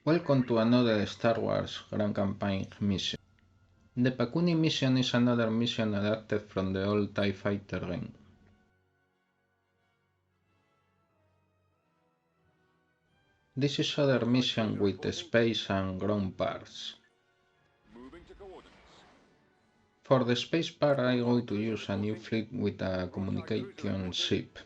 Welcome to another Star Wars Grand Campaign mission. The Pakuni mission is another mission adapted from the old TIE Fighter game. This is other mission with space and ground parts. For the space part I go to use a new fleet with a communication ship.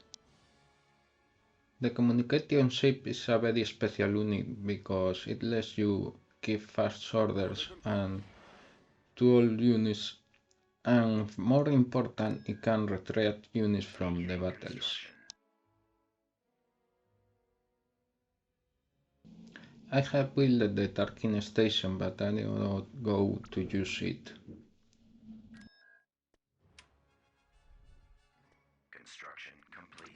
The communication ship is a very special unit because it lets you give fast orders and to all units, and more important, it can retract units from the battles. I have built the Tarkin station, but I do not go to use it.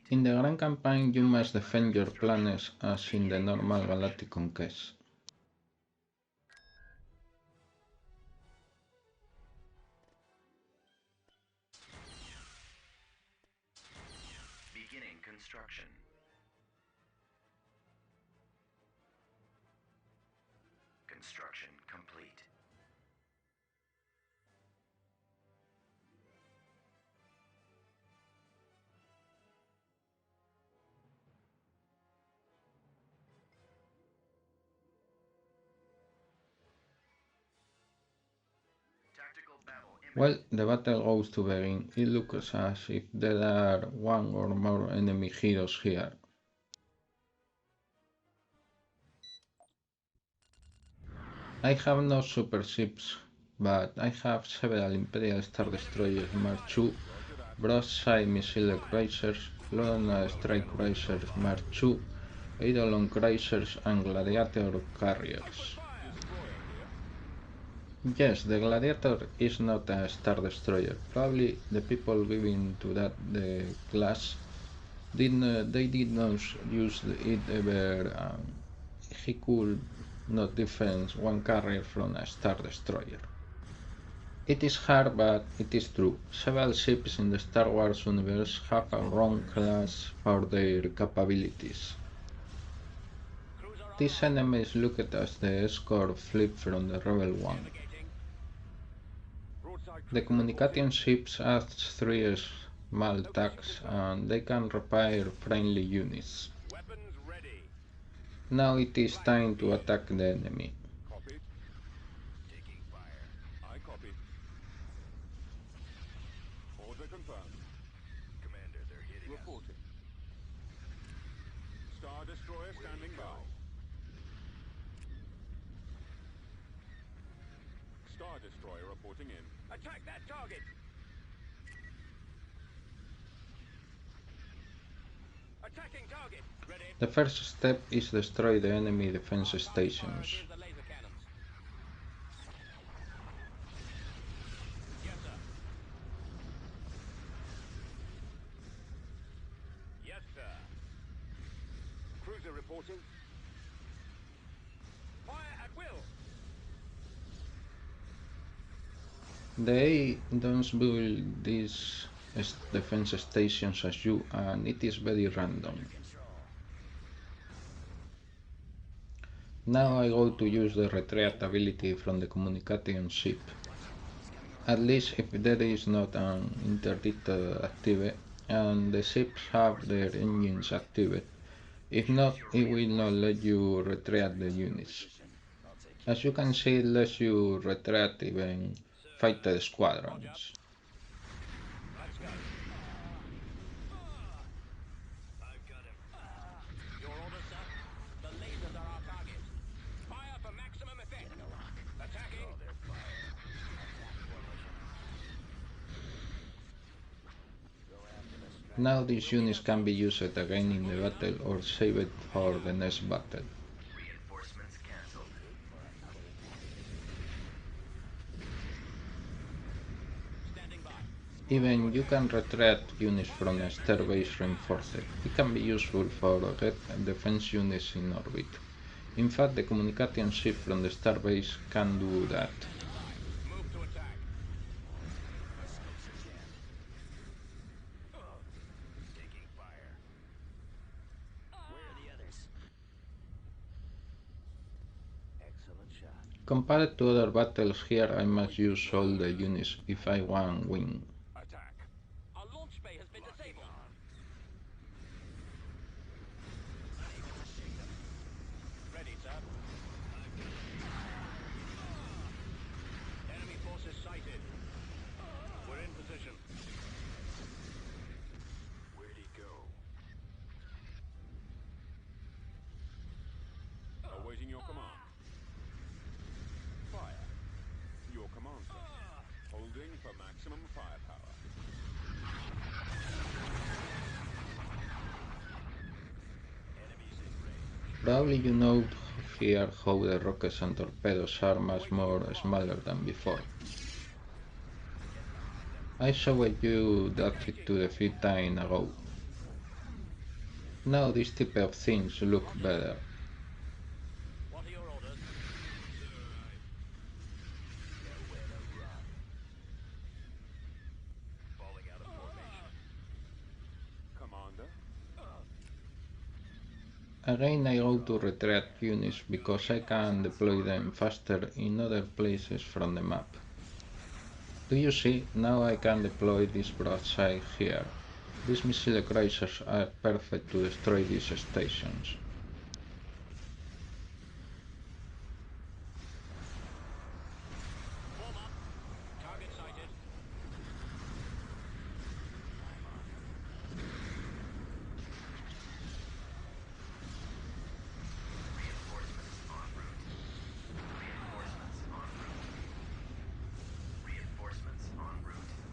In the Grand Campaign you must defend your planets as in the normal Galactic Conquest. Beginning construction. Construction complete. Well, the battle goes to begin. It looks as if there are one or more enemy heroes here. I have no super ships, but I have several Imperial Star Destroyers Mark II, broadside missile cruisers, Lorna strike cruisers Mark II, Eidolon cruisers and Gladiator carriers. Yes, the Gladiator is not a Star Destroyer. Probably the people giving to that the class did not use it ever. He could not defend one carrier from a Star Destroyer. It is hard, but it is true. Several ships in the Star Wars universe have a wrong class for their capabilities. These enemies looked as the escort fleet from the Rebel one. The communication ships add 3 small attacks and they can repair friendly units. Now it is time to attack the enemy. Copied. Taking fire. I copy. Order confirmed. Commander, they're hitting Reporting. Star Destroyer standing by. Star Destroyer reporting in. Attack that target! Attacking target! Ready. The first step is destroy the enemy defense stations. The laser cannons. Yes, sir. Yes, sir. Cruiser reporting. Fire at will. They don't build these defense stations as you, and it is very random. Now I go to use the retreat ability from the communication ship. At least if there is not an interdict active and the ships have their engines active. If not, it will not let you retreat the units. As you can see, it lets you retreat even fighter squadrons. Let's go. I've got him. Your order, sir? The lasers are our target. Fire for maximum effect. Attacking. Now these units can be used again in the battle or saved for the next battle. Reinforcements cancelled. Standing by. Even you can retreat units from a starbase reinforced. It can be useful for get defense units in orbit. In fact, the communication ship from the starbase can do that. Move to attack. Taking fire. Where are the others? Compared to other battles here, I must use all the units if I want win. Attack. Our launch bay has been disabled. Ready, sir. Enemy forces sighted. We're in position. Where'd he go? Awaiting your command. Fire. Your command, sir. Holding for maximum firepower. Enemies in range. Probably you know here how the rockets and torpedoes are much more smaller than before. I showed you that to defeat time ago. Now this type of things look better. What are your orders? Falling out of formation. Commander. Again I go to retreat units because I can deploy them faster in other places from the map. Do you see? Now I can deploy this broadside here. These missile cruisers are perfect to destroy these stations. Warm up. Target sighted. Reinforcements en route. Reinforcements en route. Reinforcements en route.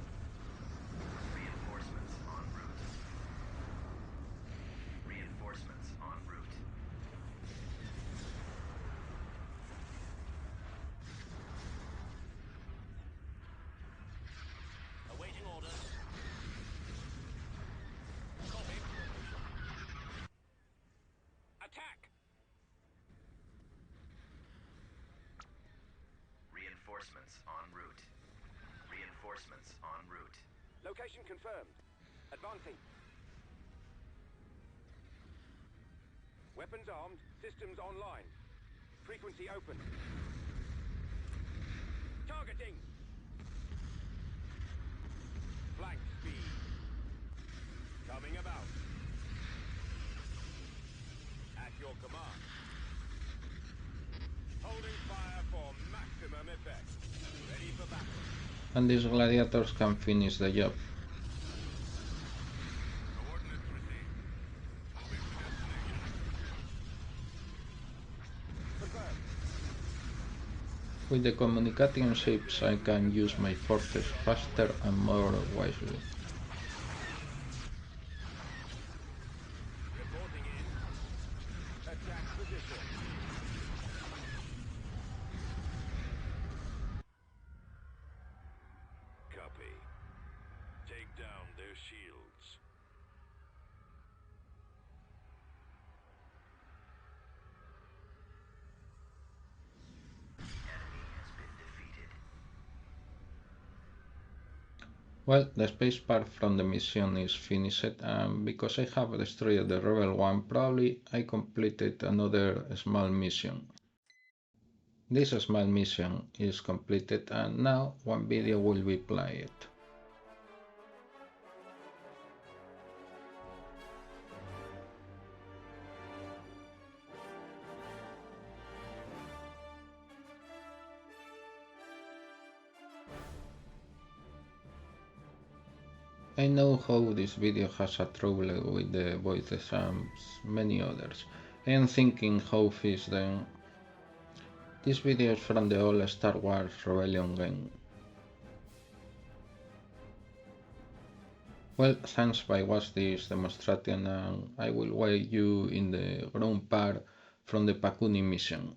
Reinforcements en route. Reinforcements en route. Awaiting orders. Copy. Attack! Reinforcements en route. Reinforcements en route. Location confirmed. Advancing. Weapons armed. Systems online. Frequency open. Targeting. Flank speed. Coming about. At your command. Holding fire for maximum effect. Ready for battle. And these gladiators can finish the job. Coordinates received. Moving to destination. Confirmed. With the communication ships I can use my forces faster and more wisely. Reporting in. Attack position. Copy. Take down their shields. Enemy has been defeated. Well, the space part from the mission is finished, and because I have destroyed the Rebel one, probably I completed another small mission. This small mission is completed, and now one video will be played. I know how this video has a trouble with the voices and many others. I am thinking how fix them. This video is from the old Star Wars Rebellion game. Well, thanks by watch this demonstration, and I will wait you in the ground part from the Pakuni mission.